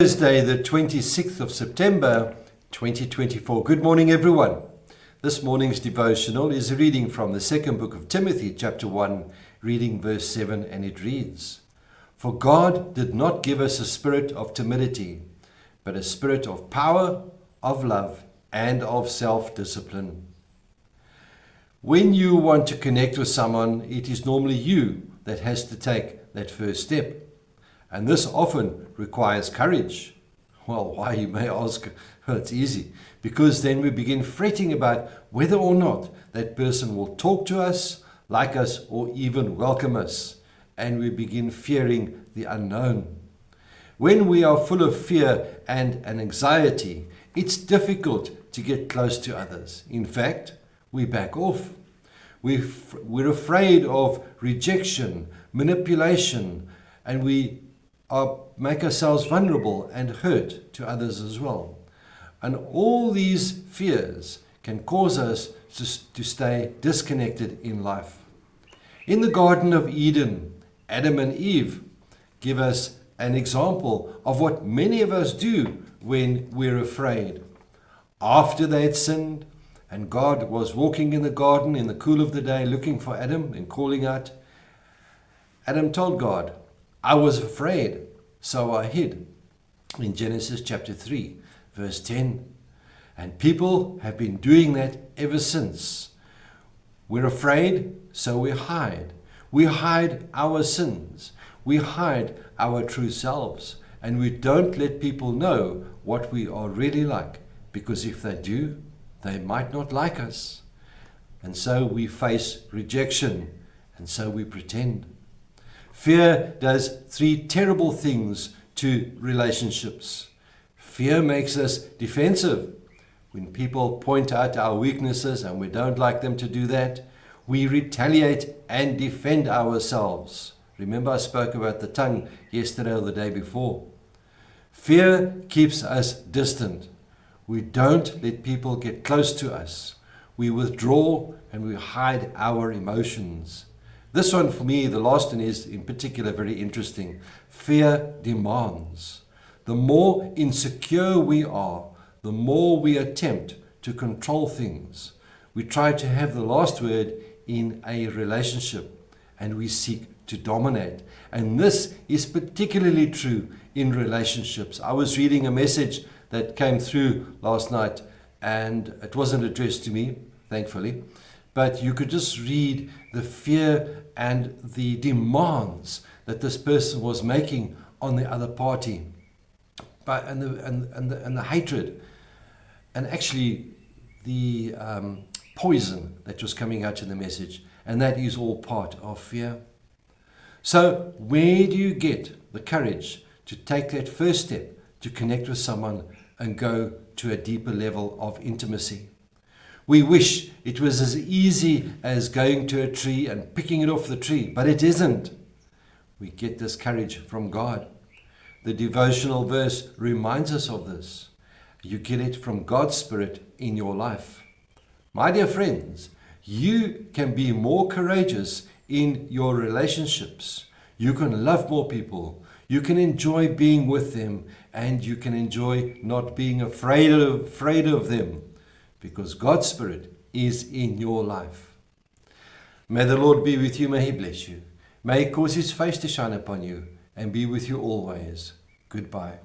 Thursday, the 26th of September, 2024. Good morning, everyone. This morning's devotional is a reading from the second book of Timothy, chapter 1, reading verse 7, and it reads, "For God did not give us a spirit of timidity, but a spirit of power, of love, and of self-discipline." When you want to connect with someone, it is normally you that has to take that first step. And this often requires courage. Well, why, you may ask? Well, it's easy. Because then we begin fretting about whether or not that person will talk to us, like us, or even welcome us. And we begin fearing the unknown. When we are full of fear and anxiety, it's difficult to get close to others. In fact, we back off. We're afraid of rejection, manipulation, and we make ourselves vulnerable and hurt to others as well. And all these fears can cause us to stay disconnected in life. In the Garden of Eden, Adam and Eve give us an example of what many of us do when we're afraid. After they had sinned, and God was walking in the garden in the cool of the day looking for Adam and calling out, Adam told God, "I was afraid, so I hid," in Genesis chapter 3, verse 10. And people have been doing that ever since. We're afraid, so we hide. We hide our sins. We hide our true selves. And we don't let people know what we are really like, because if they do, they might not like us. And so we face rejection, and so we pretend. Fear does three terrible things to relationships. Fear makes us defensive. When people point out our weaknesses and we don't like them to do that, we retaliate and defend ourselves. Remember, I spoke about the tongue yesterday or the day before. Fear keeps us distant. We don't let people get close to us. We withdraw and we hide our emotions. This one for me, the last one, is in particular very interesting. Fear demands. The more insecure we are, the more we attempt to control things. We try to have the last word in a relationship, and we seek to dominate. And this is particularly true in relationships. I was reading a message that came through last night, and it wasn't addressed to me, thankfully. But you could just read the fear and the demands that this person was making on the other party, and the hatred, and actually the poison that was coming out in the message. And that is all part of fear. So where do you get the courage to take that first step to connect with someone and go to a deeper level of intimacy? We wish it was as easy as going to a tree and picking it off the tree, but it isn't. We get this courage from God. The devotional verse reminds us of this. You get it from God's Spirit in your life. My dear friends, you can be more courageous in your relationships. You can love more people. You can enjoy being with them, and you can enjoy not being afraid of them, because God's Spirit is in your life. May the Lord be with you. May He bless you. May He cause His face to shine upon you and be with you always. Goodbye.